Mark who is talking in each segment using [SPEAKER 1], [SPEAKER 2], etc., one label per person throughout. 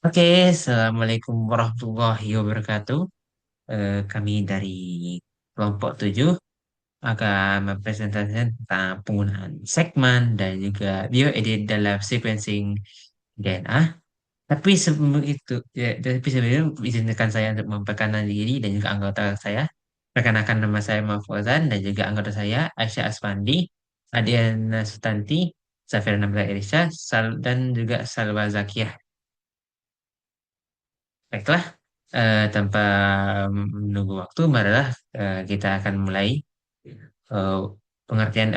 [SPEAKER 1] Oke, Assalamualaikum warahmatullahi wabarakatuh. Kami dari kelompok 7 akan mempresentasikan tentang penggunaan segmen dan juga bioedit dalam sequencing DNA. Tapi sebelum itu, sebelum izinkan saya untuk memperkenalkan diri dan juga anggota saya. Perkenalkan nama saya Mahfuzan dan juga anggota saya Aisyah Aswandi, Adiana Sutanti, Safira Nabila Irisha, dan juga Salwa Zakiyah. Baiklah, tanpa menunggu waktu, marilah kita akan mulai eh, pengertian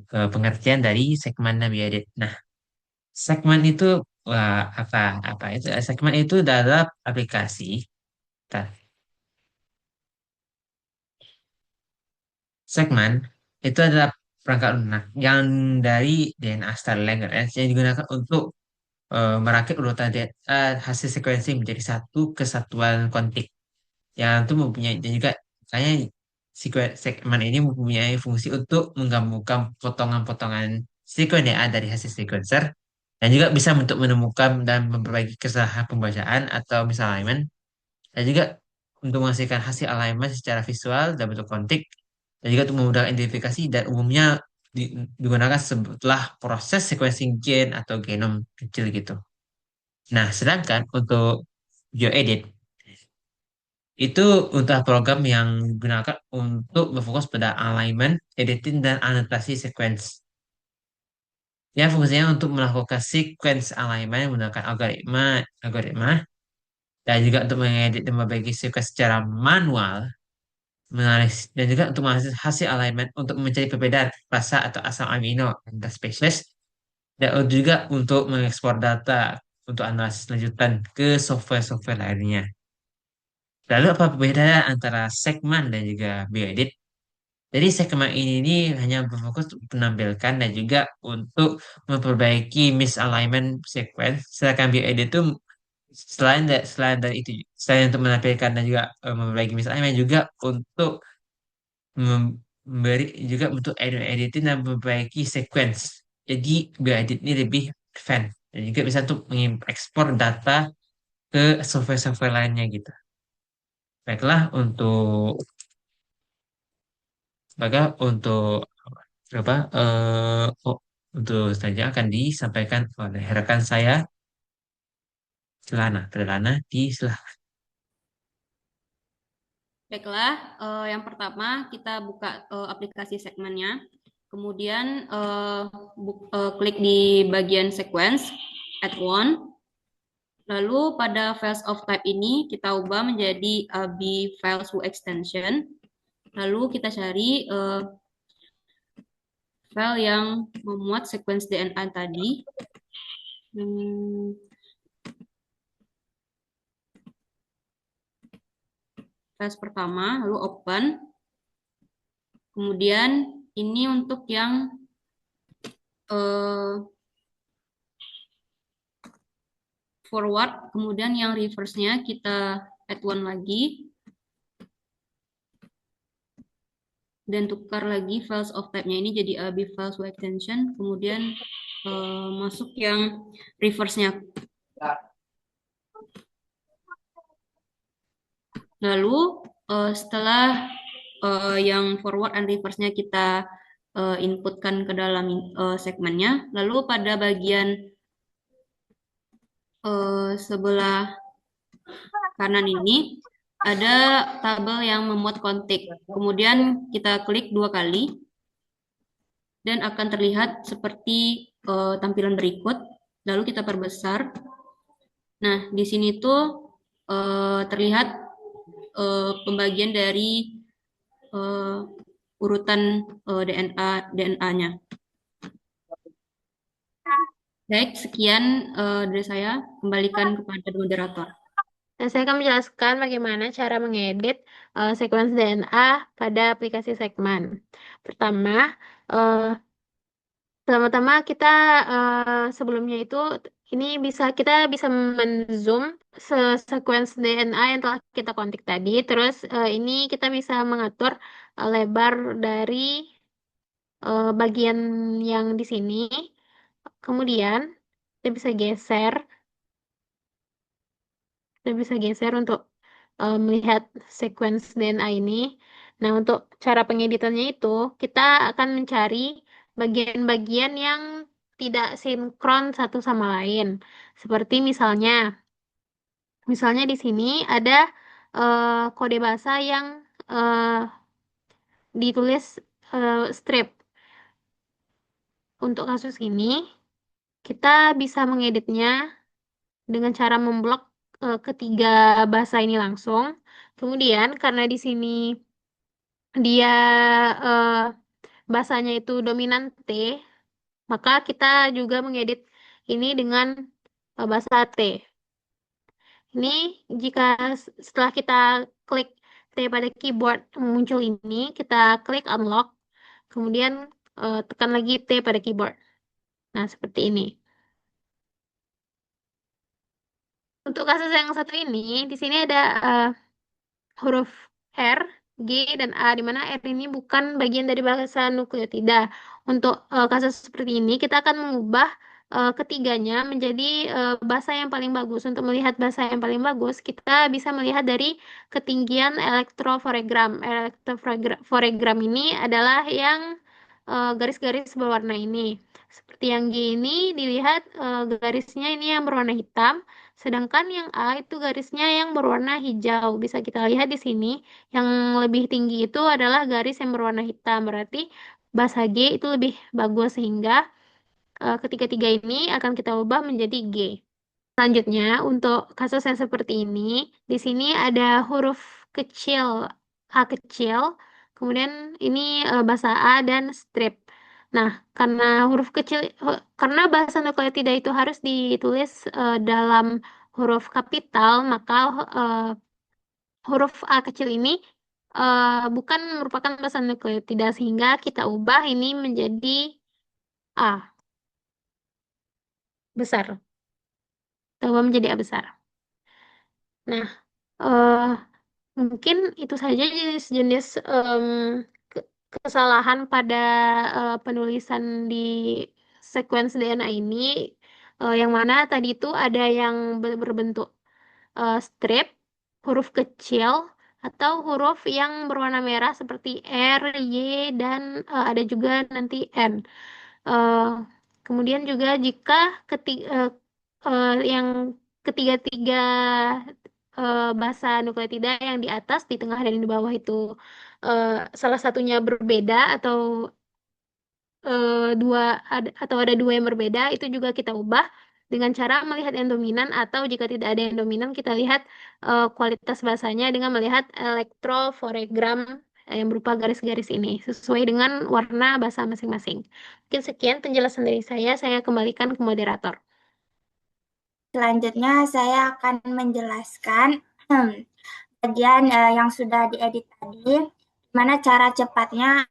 [SPEAKER 1] pengertian dari segmen Nabi Edit. Nah, segmen itu apa itu? Segmen itu adalah aplikasi. Bentar. Segmen itu adalah perangkat lunak yang dari DNA Starlink yang digunakan untuk merakit urutan DNA hasil sequencing menjadi satu kesatuan kontik. Yang itu mempunyai dan juga kayaknya segmen ini mempunyai fungsi untuk menggabungkan potongan-potongan sekuen DNA dari hasil sequencer dan juga bisa untuk menemukan dan memperbaiki kesalahan pembacaan atau misalignment dan juga untuk menghasilkan hasil alignment secara visual dan bentuk kontik dan juga untuk memudahkan identifikasi dan umumnya digunakan setelah proses sequencing gen atau genom kecil gitu. Nah, sedangkan untuk bioedit itu untuk program yang digunakan untuk berfokus pada alignment, editing, dan anotasi sequence. Ya, fungsinya untuk melakukan sequence alignment menggunakan algoritma, dan juga untuk mengedit dan membagi sequence secara manual, menganalisis, dan juga untuk menghasilkan hasil alignment untuk mencari perbedaan rasa atau asam amino antar spesies, dan juga untuk mengekspor data untuk analisis lanjutan ke software-software lainnya. Lalu apa perbedaan antara segmen dan juga bioedit? Jadi segmen ini hanya berfokus untuk menampilkan dan juga untuk memperbaiki misalignment sequence. Sedangkan bioedit itu selain untuk menampilkan dan juga memperbaiki misalignment juga untuk memberi juga untuk editing dan memperbaiki sequence. Jadi bioedit ini lebih advance dan juga bisa untuk mengekspor data ke software-software lainnya gitu. Baiklah untuk apa untuk saja akan disampaikan oleh rekan saya Celana di sebelah.
[SPEAKER 2] Baiklah, yang pertama kita buka aplikasi segmennya, kemudian klik di bagian sequence, add one, lalu pada files of type ini kita ubah menjadi AB files with extension, lalu kita cari file yang memuat sequence DNA tadi. File pertama, lalu open. Kemudian ini untuk yang forward, kemudian yang reverse-nya kita add one lagi. Dan tukar lagi files of type-nya ini jadi AB files with extension, kemudian masuk yang reverse-nya. Lalu setelah yang forward and reverse-nya kita inputkan ke dalam segmennya, lalu pada bagian sebelah kanan ini ada tabel yang memuat kontik. Kemudian kita klik 2 kali dan akan terlihat seperti tampilan berikut. Lalu kita perbesar. Nah, di sini tuh terlihat pembagian dari urutan DNA-nya. Baik, sekian dari saya. Kembalikan kepada moderator.
[SPEAKER 3] Nah, saya akan menjelaskan bagaimana cara mengedit sequence DNA pada aplikasi segmen. Pertama, eh, pertama-tama kita sebelumnya itu ini kita bisa menzoom sequence DNA yang telah kita kontik tadi. Terus ini kita bisa mengatur lebar dari bagian yang di sini. Kemudian kita bisa geser. Kita bisa geser untuk melihat sequence DNA ini. Nah, untuk cara pengeditannya itu, kita akan mencari bagian-bagian yang tidak sinkron satu sama lain. Seperti misalnya di sini ada kode bahasa yang eh, ditulis strip. Untuk kasus ini, kita bisa mengeditnya dengan cara memblok ketiga bahasa ini langsung. Kemudian karena di sini dia eh, bahasanya itu dominan T, maka kita juga mengedit ini dengan bahasa T. Ini jika setelah kita klik T pada keyboard muncul ini, kita klik unlock, kemudian tekan lagi T pada keyboard. Nah, seperti ini. Untuk kasus yang satu ini, di sini ada huruf R, G, dan A, di mana R ini bukan bagian dari bahasa nukleotida. Untuk kasus seperti ini, kita akan mengubah ketiganya menjadi bahasa yang paling bagus. Untuk melihat bahasa yang paling bagus, kita bisa melihat dari ketinggian elektroforegram. Elektroforegram ini adalah yang garis-garis berwarna ini. Seperti yang G ini dilihat garisnya ini yang berwarna hitam. Sedangkan yang A itu garisnya yang berwarna hijau. Bisa kita lihat di sini, yang lebih tinggi itu adalah garis yang berwarna hitam. Berarti bahasa G itu lebih bagus sehingga ketiga-tiga ini akan kita ubah menjadi G. Selanjutnya, untuk kasus yang seperti ini, di sini ada huruf kecil A kecil, kemudian ini bahasa A dan strip. Nah, karena karena bahasa nukleotida itu harus ditulis dalam huruf kapital, maka huruf A kecil ini bukan merupakan bahasa nukleotida, sehingga kita ubah ini menjadi A besar. Kita ubah menjadi A besar. Nah, eh, mungkin itu saja jenis-jenis kesalahan pada penulisan di sequence DNA ini, yang mana tadi itu ada yang berbentuk strip, huruf kecil, atau huruf yang berwarna merah seperti R, Y, dan ada juga nanti N. Eh, Kemudian juga jika yang ketiga-tiga bahasa nukleotida yang di atas, di tengah, dan di bawah itu eh, salah satunya berbeda atau ada dua yang berbeda, itu juga kita ubah dengan cara melihat yang dominan, atau jika tidak ada yang dominan, kita lihat kualitas bahasanya dengan melihat elektroforegram yang berupa garis-garis ini sesuai dengan warna bahasa masing-masing. Mungkin sekian penjelasan dari saya kembalikan ke moderator.
[SPEAKER 4] Selanjutnya saya akan menjelaskan bagian yang sudah diedit tadi, gimana cara cepatnya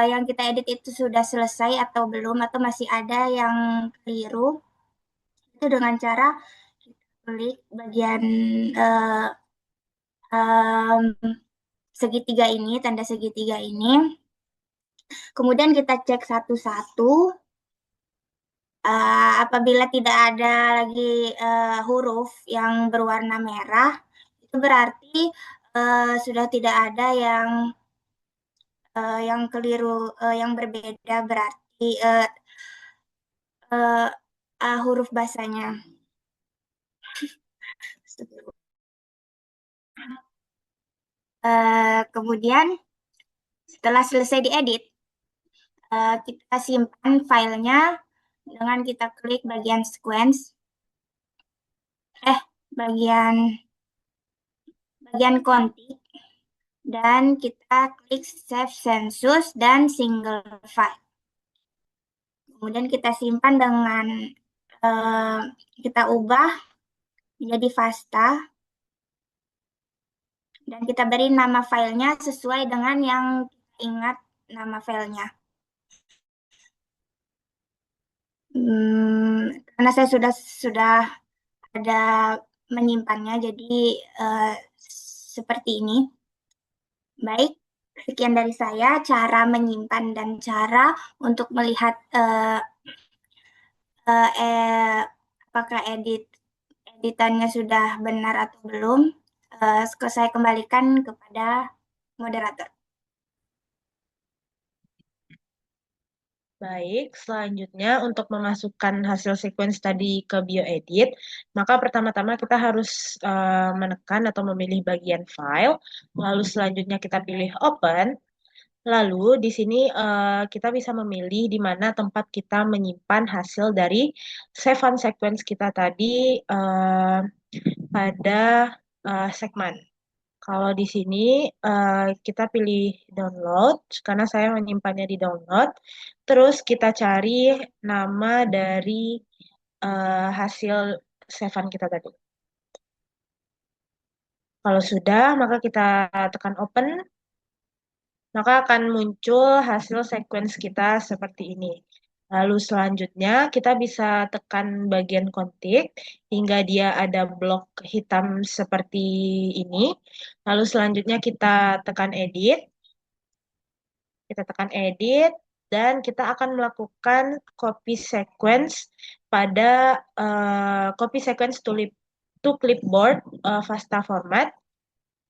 [SPEAKER 4] yang kita edit itu sudah selesai atau belum, atau masih ada yang keliru. Itu dengan cara klik bagian segitiga ini, tanda segitiga ini. Kemudian kita cek satu-satu. Apabila tidak ada lagi huruf yang berwarna merah, itu berarti sudah tidak ada yang keliru, yang berbeda, berarti huruf bahasanya. Kemudian setelah selesai diedit, kita simpan filenya dengan kita klik bagian sequence, bagian kontik, dan kita klik save census dan single file. Kemudian kita simpan dengan kita ubah menjadi FASTA, dan kita beri nama filenya sesuai dengan yang kita ingat nama filenya. Karena saya sudah ada menyimpannya, jadi seperti ini. Baik, Sekian dari saya, cara menyimpan dan cara untuk melihat eh, eh, apakah editannya sudah benar atau belum. Saya kembalikan kepada moderator.
[SPEAKER 5] Baik, selanjutnya untuk memasukkan hasil sequence tadi ke bioedit, maka pertama-tama kita harus menekan atau memilih bagian file, lalu selanjutnya kita pilih open, lalu di sini kita bisa memilih di mana tempat kita menyimpan hasil dari save on sequence kita tadi pada segmen. Kalau di sini kita pilih download karena saya menyimpannya di download. Terus kita cari nama dari hasil savean kita tadi. Kalau sudah, maka kita tekan open, maka akan muncul hasil sequence kita seperti ini. Lalu selanjutnya kita bisa tekan bagian kontik hingga dia ada blok hitam seperti ini. Lalu selanjutnya kita tekan edit. Kita tekan edit dan kita akan melakukan copy sequence pada copy sequence to clipboard FASTA format.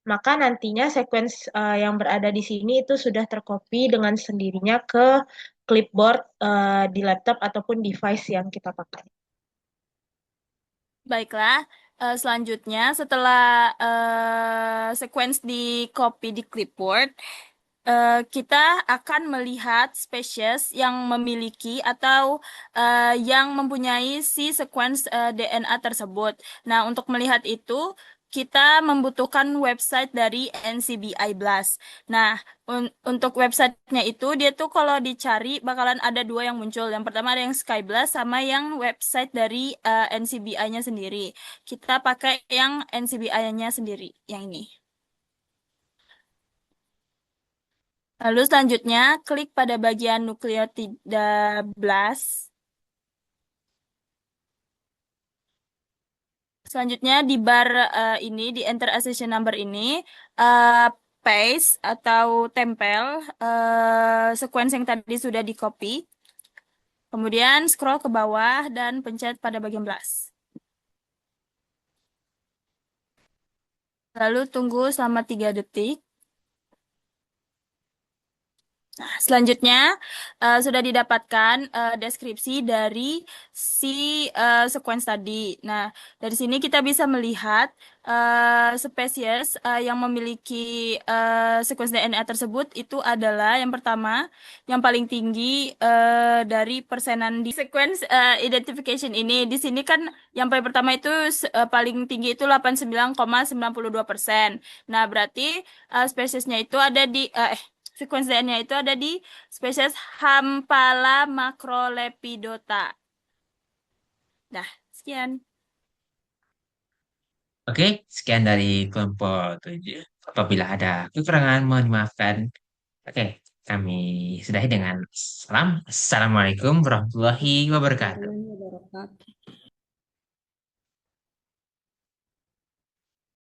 [SPEAKER 5] Maka nantinya sequence yang berada di sini itu sudah tercopy dengan sendirinya ke clipboard di laptop ataupun device yang kita pakai.
[SPEAKER 6] Baiklah, selanjutnya setelah sequence di copy di clipboard, kita akan melihat spesies yang memiliki atau yang mempunyai si sequence DNA tersebut. Nah, untuk melihat itu, kita membutuhkan website dari NCBI Blast. Nah, untuk websitenya itu, dia tuh kalau dicari bakalan ada dua yang muncul. Yang pertama ada yang Skyblast sama yang website dari NCBI-nya sendiri. Kita pakai yang NCBI-nya sendiri, yang ini. Lalu selanjutnya, klik pada bagian nukleotida blast. Selanjutnya di bar ini, di enter accession number ini, paste atau tempel sequence yang tadi sudah di copy. Kemudian scroll ke bawah dan pencet pada bagian blast. Lalu tunggu selama 3 detik. Nah, selanjutnya sudah didapatkan deskripsi dari si sequence tadi. Nah, dari sini kita bisa melihat spesies yang memiliki sequence DNA tersebut itu adalah yang pertama, yang paling tinggi dari persenan di sequence identification ini. Di sini kan yang paling pertama itu paling tinggi itu 89,92%. Nah, berarti spesiesnya itu ada di sequence DNA itu ada di spesies Hampala macrolepidota. Nah, sekian.
[SPEAKER 1] Oke, sekian dari kelompok 7. Apabila ada kekurangan, mohon dimaafkan. Oke, kami sudahi dengan salam. Assalamualaikum warahmatullahi wabarakatuh.
[SPEAKER 2] Warahmatullahi wabarakatuh.